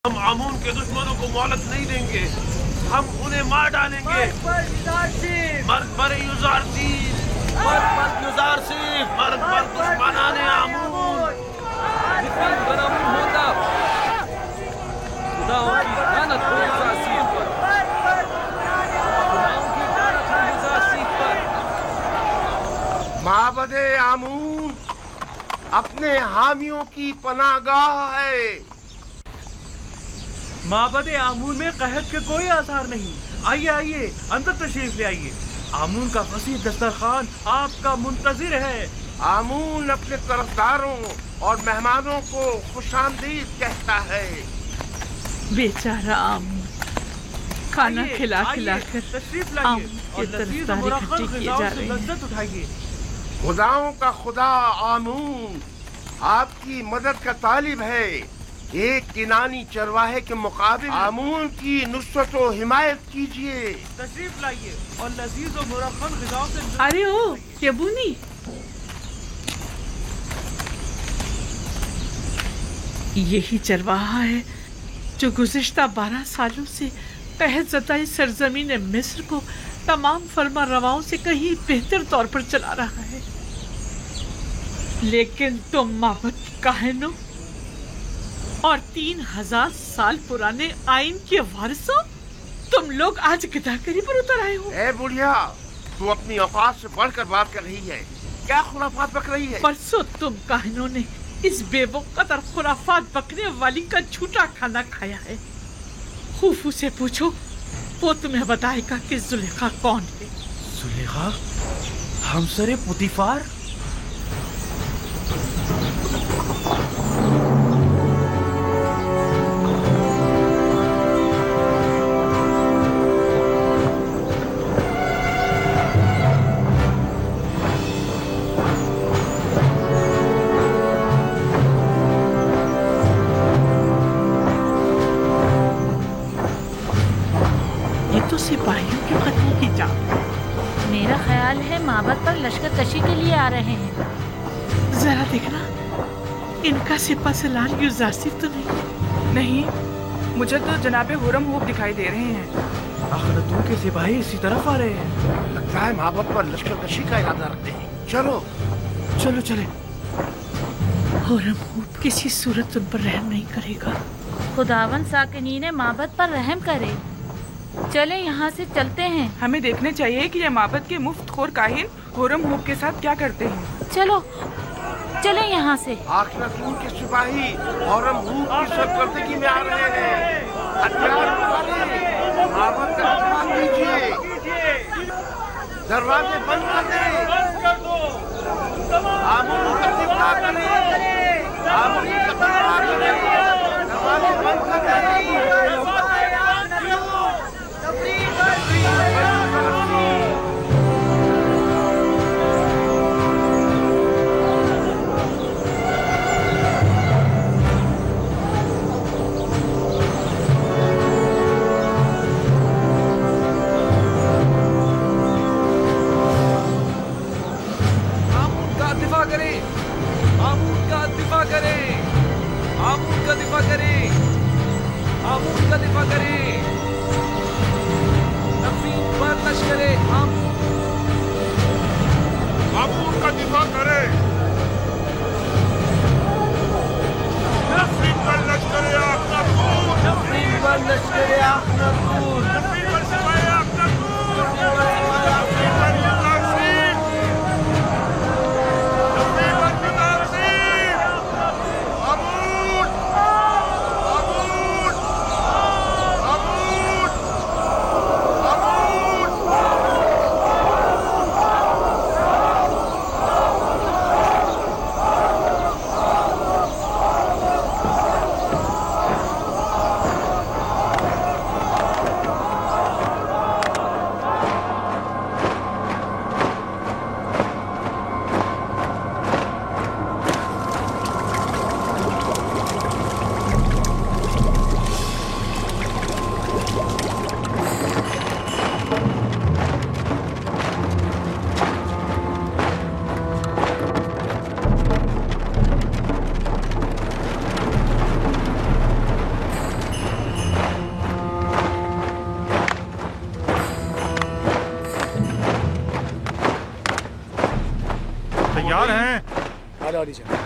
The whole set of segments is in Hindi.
हम आमून के दुश्मनों को मोहलत नहीं देंगे, हम उन्हें मार डालेंगे। मर्द बर युज़ारसीब, मर्द बर युज़ारसीब, मर्द बर दुश्मनाने आमून। निफीन बर आमून होता, खुदाओं की लानत हो युज़ारसीब पर, खुदाओं की लानत हो युज़ारसीब पर। माबदे आमून अपने हामियों की पनाहगाह है। माबदे आमून में कहत के कोई आसार नहीं। आइए आइए, अंदर तशरीफ ले आइए। आमून का फसीह दस्तरखान आपका मुंतजिर है। आमून अपने तरफदारों और मेहमानों को खुशामदीद कहता है। बेचारा आमून खाना खिला खिला कर तशरीफ लाइए और लजीज और मुरक्कब ग़िज़ाओं से लज़्ज़त उठाइए। खुदाओं का खुदा आमून आपकी मदद का तालिब है। एक किनानी चरवाहे के मुकाबिल आमून की नुसरत व हिमायत कीजिए। तशरीफ लाइए और लजीज और मुरक्कब ग़िज़ाओं से। अरे ओ यबूनी, यही चरवाहा है जो गुज़िश्ता 12 सालों से कहत ज़दाई सरज़मीन मिस्र को तमाम फरमा रवाओं से कहीं बेहतर तौर पर चला रहा है। लेकिन तुम माबद काहिनों और 3000 साल पुराने आइन के वारिसों, तुम लोग आज गिदाकरी पर उतर आए हो। ए बुढ़िया, तू अपनी औकात से बढ़कर बात कर रही है। क्या खुराफात बक रही है? परसों तुम काहिनों ने इस बेवकूफ़ और खुराफात बकने वाली का झूठा खाना खाया है। खूफू से पूछो, वो तुम्हें बताएगा कि जुलेखा कौन है। जुलेखा? हमसरे पुतीफार? सिपाहियों के खत्म की जान। मेरा ख्याल है माबद पर लश्कर कशी के लिए आ रहे हैं। जरा देखना, इनका सिपा सलार युज़ारसीब तो नहीं, मुझे तो जनाबे हुरम होप दिखाई दे रहे हैं। अखनतून के सिपाही इसी तरफ आ रहे हैं। लगता है माबद पर लश्कर कशी का इरादा रखते हैं। चलो चलो चले। हुरम होप किसी सूरत उन पर रहम नहीं करेगा। खुदावन साकिनीन माबद पर रहम करे। चले यहाँ से चलते हैं। हमें देखने चाहिए कि ये माबद के मुफ्तखोर काहिन हुरम होप के साथ क्या करते हैं। चलो चले यहाँ से। आखिरतून के सिपाही हुरम होप की सरकर्दगी में आ रहे हैं। हथियार उठाइए, माबद का दफा कीजिए, दरवाजे बंद कर दें, आमून का दिफा करें, आमून का दिफा करें, दरवाजे बंद कर दें। बारह वाली जगह।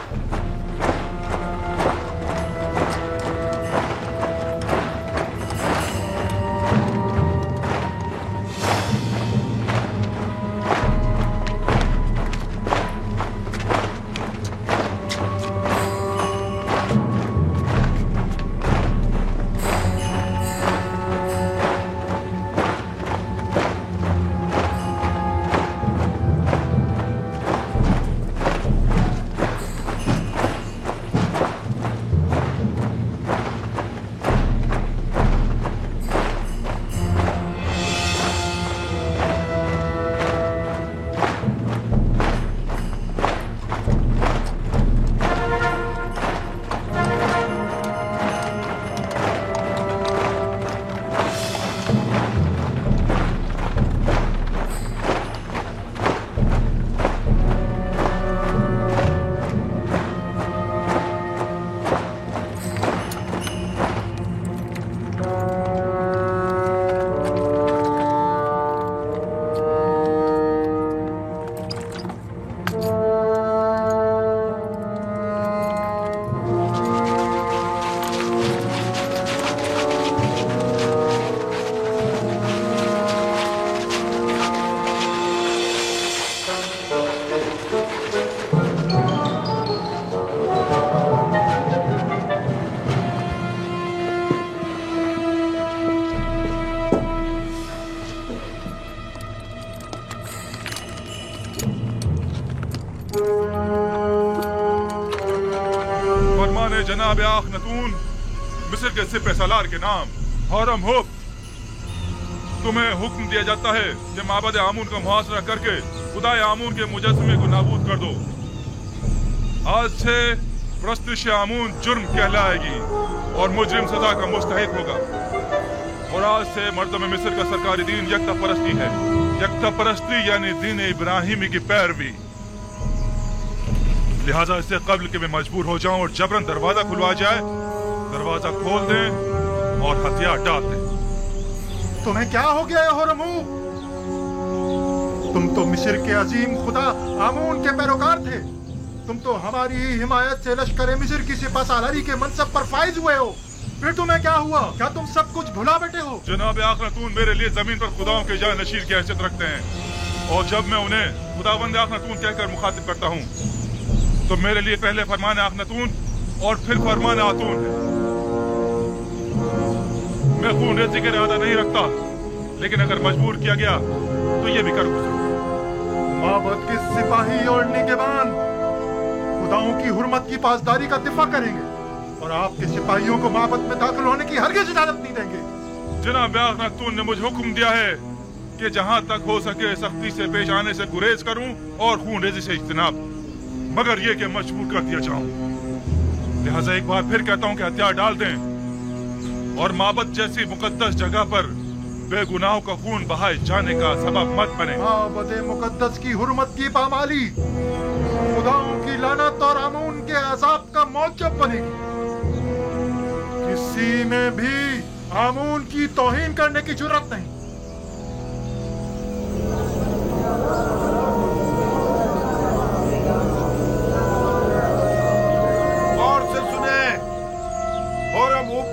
जनाब आखनतून मिस्र के सिपह सालार के नाम हरम हुब, तुम्हें हुक्म दिया जाता है कि माबद आमून का मुहासरा करके खुदाए आमून के मुजस्समे को नाबूद कर दो। आज से प्रस्तुश आमून जुर्म कहलाएगी और मुजरिम सजा का मुस्तहिक होगा। और आज से मर्दम मिस्र का सरकारी दीन यकता परस्ती है। यकता परस्ती यानी दीन इब्राहिमी की पैरवी। लिहाजा इससे कब्ल के मैं मजबूर हो जाऊं और जबरन दरवाजा खुलवा जाए, दरवाजा खोल दें और हथियार डाल दें। तुम्हें क्या हो गया है होरमू? तुम तो मिस्र के अजीम खुदा आमून के पैरोकार थे। तुम तो हमारी हिमायत से लश्कर मिस्र की सिपह सालारी के मनसब पर फाइज हुए हो। फिर तुम्हें क्या हुआ? क्या तुम सब कुछ भुला बैठे हो? जनाब आखनतून मेरे लिए जमीन पर खुदाओं के जानशीर की हैसियत रखते हैं और जब मैं उन्हें खुदावंद आखनतून कहकर मुखातिब करता हूँ तो मेरे लिए पहले फरमान आखनतून और फिर फरमान आतून है। मैं खून रेज़ी का इरादा नहीं रखता, लेकिन अगर मजबूर किया गया तो ये भी कर सकूं। माबद के सिपाही और निगहबान खुदाओं की हुर्मत की पासदारी का दिफा करेंगे और आपके सिपाहियों को माबद में दाखिल होने की हरगिज़ इजाजत नहीं देंगे। जनाब आखनतून ने मुझे हुक्म दिया है कि जहां तक हो सके सख्ती से पेश आने से गुरेज करूं और खून रेज़ी से इज्तिनाब, मगर ये कि मजबूर कर दिया जाऊं। लिहाजा एक बार फिर कहता हूं कि हथियार डाल दें और माबद जैसी मुकद्दस जगह पर बेगुनाहों का खून बहाए जाने का सबब मत बने। माबद मुकद्दस की हुर्मत की पामाली खुदाओं की लानत और आमून के अजाब का मौजब बनेगी। किसी में भी आमून की तौहीन करने की जुर्रत नहीं।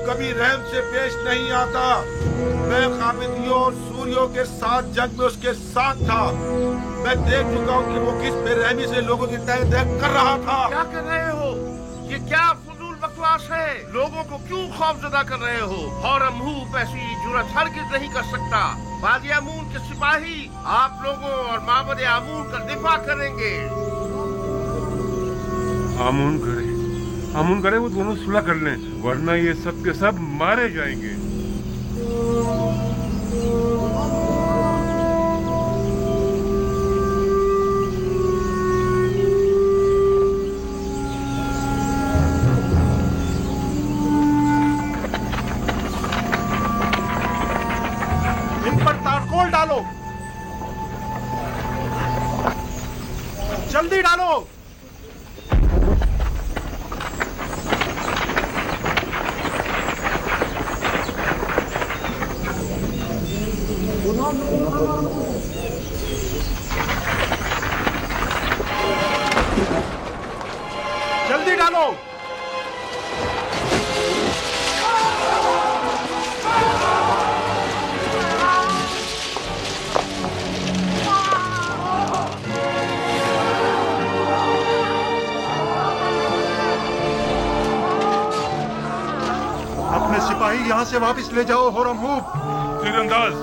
कभी रहम से पेश नहीं आता। मैं काबिदियों और सूरियों के साथ जंग में उसके साथ था। मैं देख चुका हूँ कि वो किस बेरहमी से लोगों की तय कर रहा था। क्या कर रहे हो? ये क्या फजूल बकवास है? लोगों को क्यों खौफजदा कर रहे हो? हरम हुब ऐसी जुर्रत हरगिज़ नहीं कर सकता। वादी आमून के सिपाही आप लोगों और माबद आमून का दिफा करेंगे। आमून करे वो दोनों सुलह कर लें, वरना ये सब के सब मारे जाएंगे। इन पर तारकोल डालो, जल्दी डालो। सिपाही यहाँ से वापस ले जाओ होरम हुप। तीरंदाज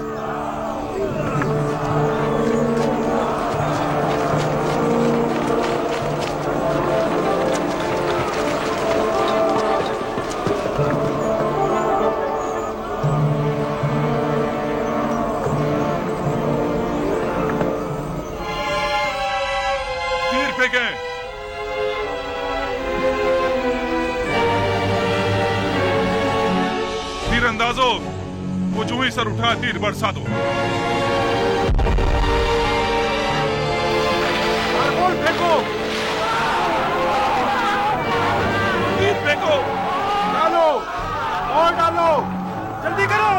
तीर फेंकें। तीरंदाजों वो जो ही सर उठा तीर बरसा दो। कारगोल फेंको। तीर फेंको। डालो और डालो, जल्दी करो।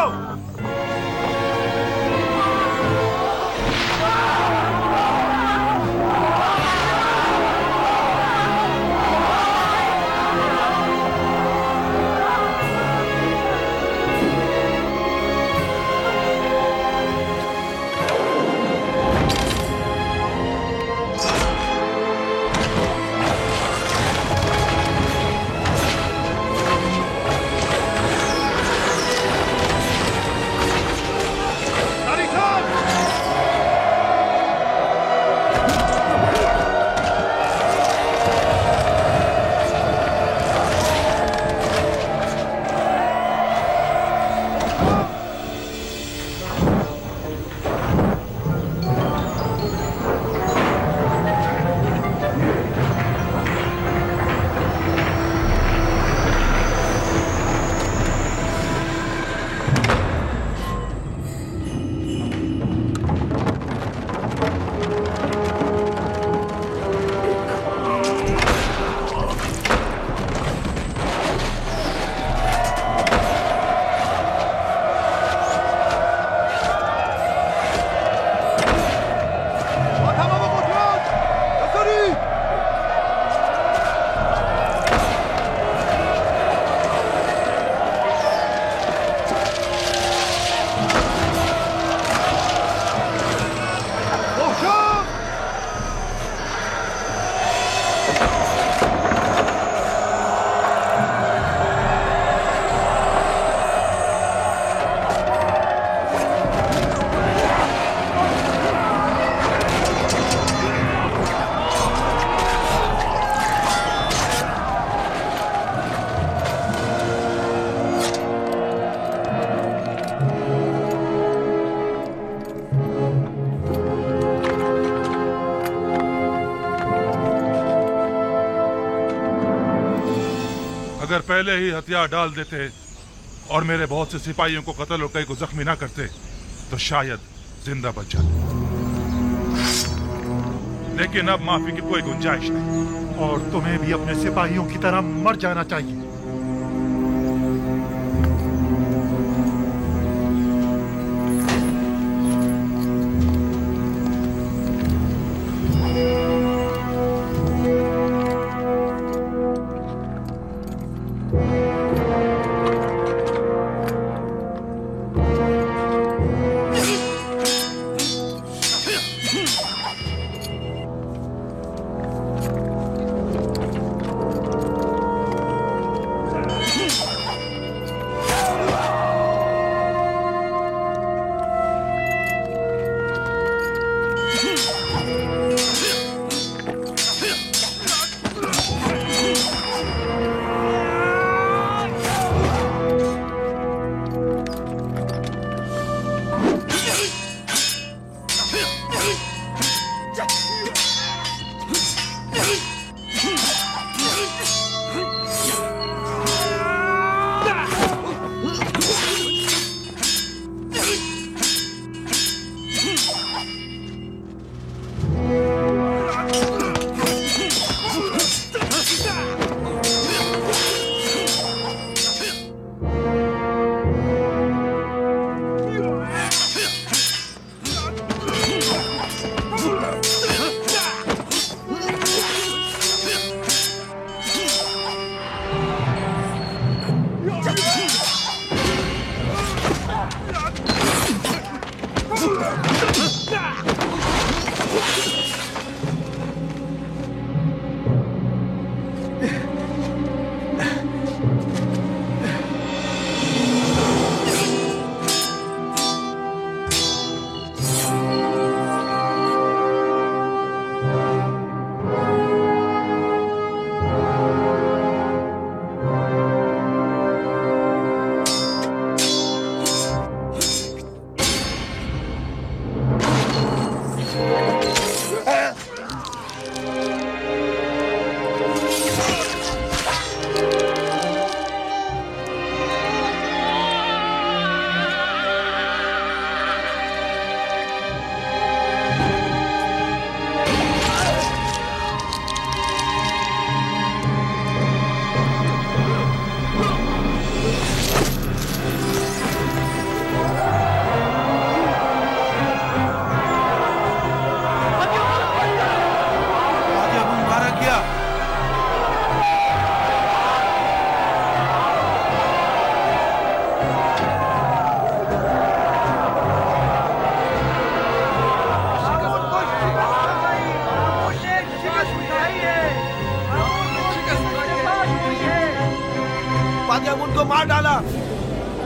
अगर पहले ही हथियार डाल देते और मेरे बहुत से सिपाहियों को कत्ल और कई को जख्मी ना करते तो शायद जिंदा बच जाते, लेकिन अब माफी की कोई गुंजाइश नहीं। और तुम्हें भी अपने सिपाहियों की तरह मर जाना चाहिए।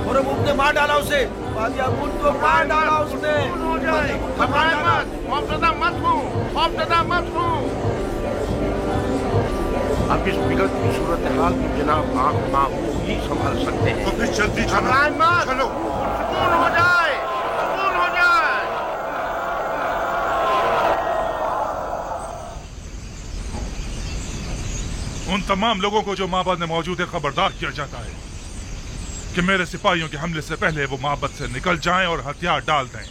होरमुख ने मार डाला उसे। बादी अमून को मार डाला उसने। हो जाए, घबराए मत, खौफजदा मत हो। अब इस बिगड़ती सूरत हाल की जनाब आंख माहू ही संभाल सकते हैं। तो फिर जल्दी घबराए मत, चलो। सुकून हो जाए। उन तमाम लोगों को जो माबद में मौजूद है खबरदार किया जाता है कि मेरे सिपाहियों के हमले से पहले वो माबद से निकल जाएं और हथियार डाल दें।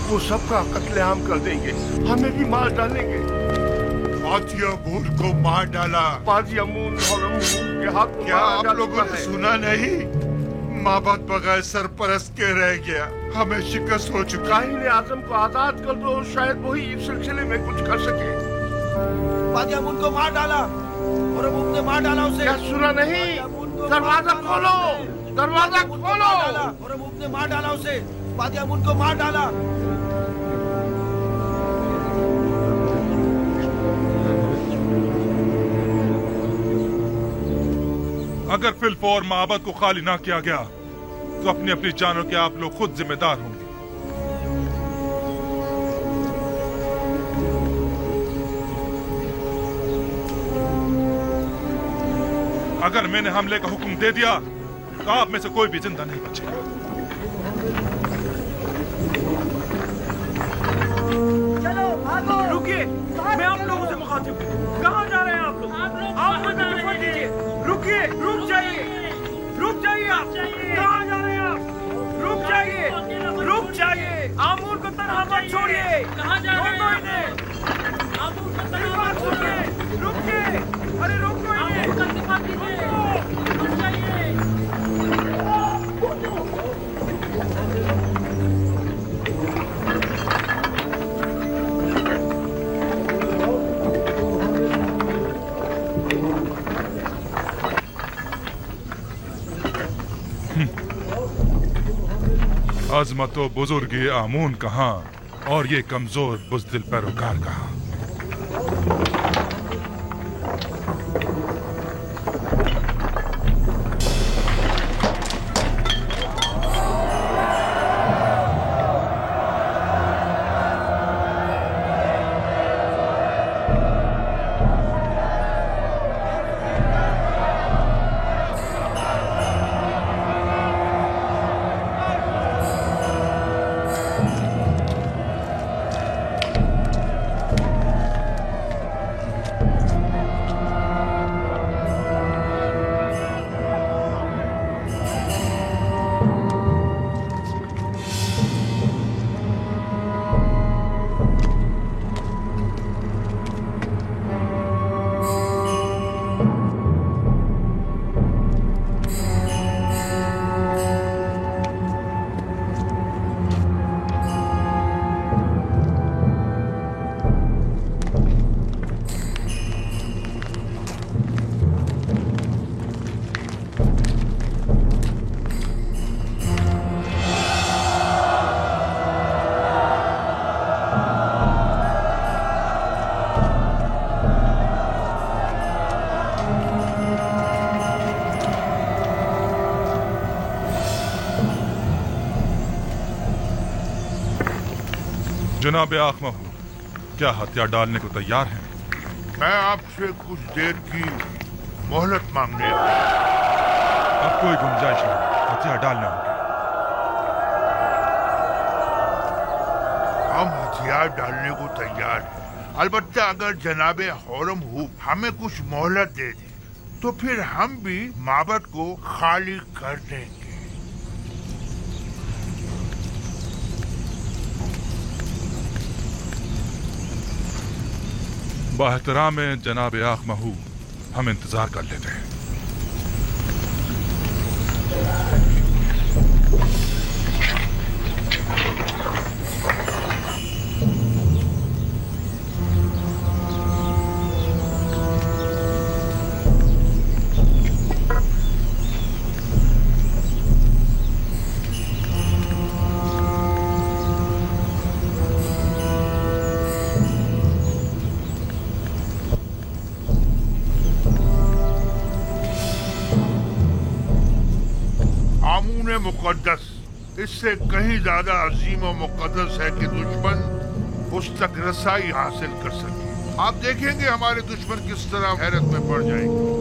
वो सबका कत्लेआम कर देंगे, हमें भी मार डालेंगे। बादी अमून को मार डाला। बादी अमून के हाथ क्या आप लोगों ने सुना नहीं? माबद बगैर सरपरस्त के रह गया, हमें शिकस्त हो चुकी। काहिन आजम को आजाद कर दो, शायद वही इस सिलसिले में कुछ कर सके। बादी अमून को मार डाला, होरमुख ने मार डाला उसे। क्या सुना नहीं? दरवाजा खोलो, दरवाजा खोलो। होरमुख ने मार डाला उसे। बादी अमून को मार डाला। अगर फिलफौर माबद को खाली ना किया गया तो अपनी अपनी जानों के आप लोग खुद जिम्मेदार होंगे। अगर मैंने हमले का हुक्म दे दिया तो आप में से कोई भी जिंदा नहीं बचेगा। चलो भागो। रुकिए, मैं आप लोगों से मुखातिब हूँ। कहाँ जा रहे हैं आप लोग? आप मुझे दिखाई दीजिए। रुकिए, रुक जाइए आप। कहाँ जा रहे हैं आप? रुक जाइए। आमूर को तनहा मत छोड़िए। कहाँ जा रहे हैं? आमूर को तनहा मत छोड़िए। रुकिए, अरे रोको इन्हें। रुक जाइए। अज़मतो बुजुर्ग आमून कहाँ और ये कमजोर बुज़दिल पैरोकार कहाँ? जनाब आखमहू, क्या हथियार डालने को तैयार हैं? मैं आपसे कुछ देर की मोहलत मांगने आया। अब कोई गुंजाइश नहीं, हथियार डालने होंगे। हम हथियार डालने को तैयार हैं, अलबत्ता अगर जनाबे होरमहू हमें कुछ मोहलत दे दे तो फिर हम भी माबद को खाली कर देंगे। बाहतराम जनाब आखमहू, हम इंतजार कर लेते हैं। मुकद्दस इससे कहीं ज्यादा अजीम और मुकद्दस है कि दुश्मन उस तक रसाई हासिल कर सके। आप देखेंगे हमारे दुश्मन किस तरह हैरत में पड़ जाएंगे।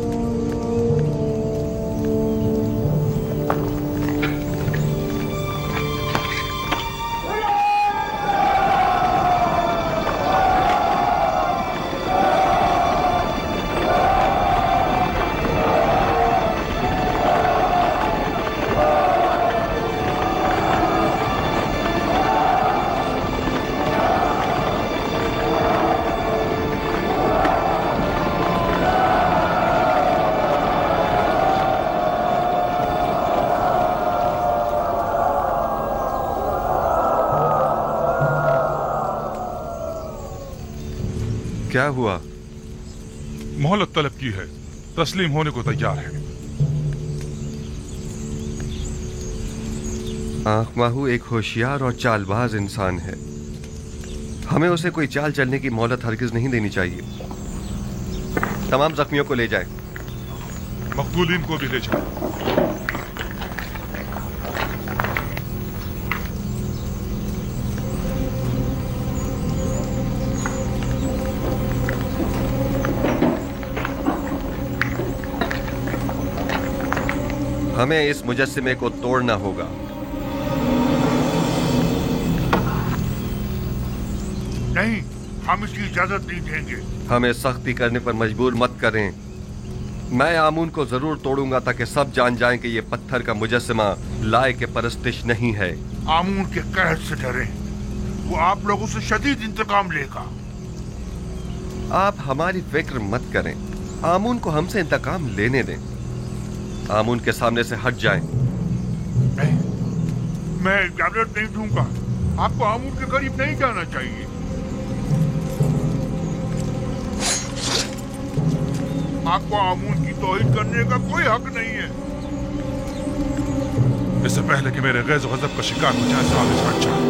क्या हुआ? मोहलत तलब की है, तस्लीम होने को तैयार है। आंख माहू एक होशियार और चालबाज इंसान है। हमें उसे कोई चाल चलने की मोहलत हरगिज नहीं देनी चाहिए। तमाम जख्मियों को ले जाएं। मकतूलीन को भी ले जाएं। हमें इस मुजस्सिमे को तोड़ना होगा। नहीं, हम इसकी इजाजत नहीं देंगे। हमें सख्ती करने पर मजबूर मत करें। मैं आमून को जरूर तोड़ूंगा ताकि सब जान जाएं कि ये पत्थर का मुजस्सिमा लायक के परस्तिश नहीं है। आमून के कहर से डरें, वो आप लोगों से शदीद इंतकाम लेगा। आप हमारी फिक्र मत करें, आमून को हमसे इंतकाम लेने दें। आमून के सामने से हट जाएं। नहीं, मैं इजाजत नहीं दूंगा। आपको आमून के करीब नहीं जाना चाहिए। आपको आमून की तौहीद करने का कोई हक नहीं है। इससे पहले कि मेरे गैज़ गज़ब का शिकार हो जाए, साहब हट जाओ।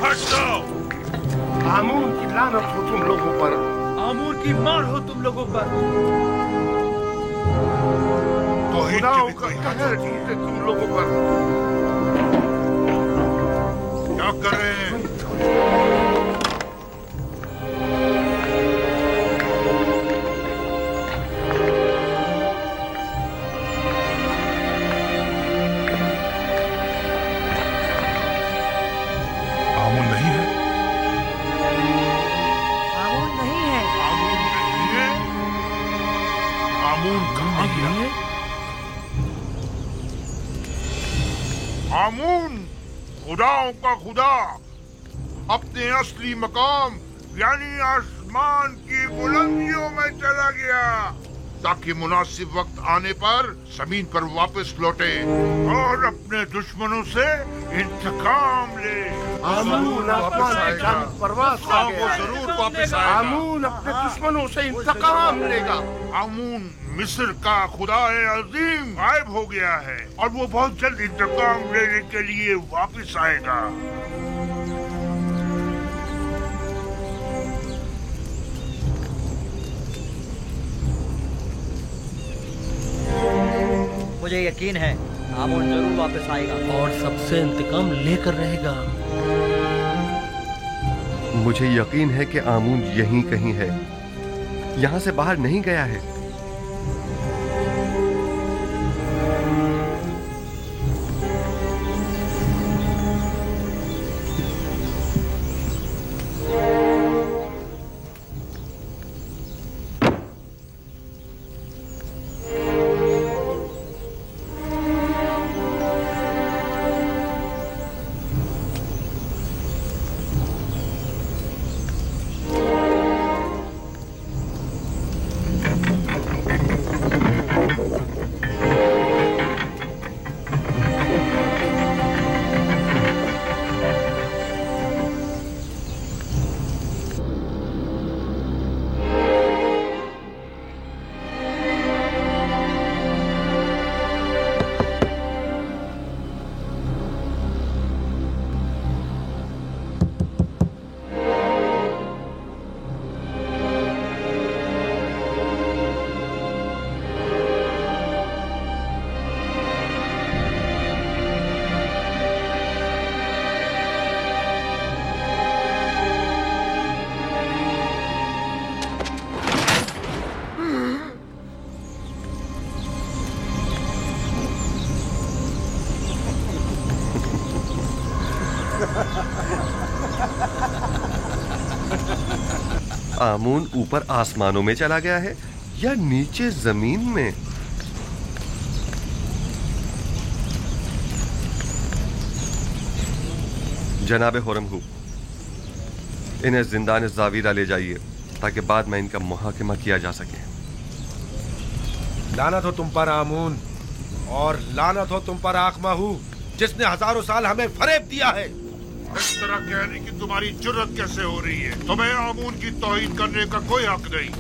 हट जाओ। आमून की लानत हो तुम लोगों पर। आमून की मार हो तुम लोगों पर। खुदाओं का कहर है तुम लोगों पर। क्या कर रहे हैं? आमून नहीं है। आमून नहीं है। आमून नहीं है। आमून कहाँ गया? आमून खुदाओं का खुदा अपने असली मकाम यानी आसमान की बुलंदियों में चला गया ताकि मुनासिब वक्त आने पर जमीन पर वापस लौटे और अपने दुश्मनों से इंतकाम ले। आमून आसमान की जानब परवाज़ कर गया। वो जरूर वापस आएगा। आमून अपने दुश्मनों से इंतकाम लेगा। आमून मिस्र का खुदाए अजीम गायब हो गया है और वो बहुत जल्द इंतकाम लेने के लिए वापस आएगा। मुझे यकीन है आमून जरूर वापस आएगा और सबसे इंतकाम लेकर रहेगा। मुझे यकीन है कि आमून यहीं कहीं है, यहां से बाहर नहीं गया है। आमून ऊपर आसमानों में चला गया है या नीचे जमीन में? जनाबे होरमहू, इन्हें जिंदान ज़ावीरा ले जाइए ताकि बाद में इनका मुहाकिमा किया जा सके। लानत हो तुम पर आमून, और लानत हो तुम पर आखमाहू, जिसने हजारों साल हमें फरेब दिया है। इस तरह कहने की तुम्हारी जुर्रत कैसे हो रही है? तुम्हें आमून की तौहीन करने का कोई हक नहीं।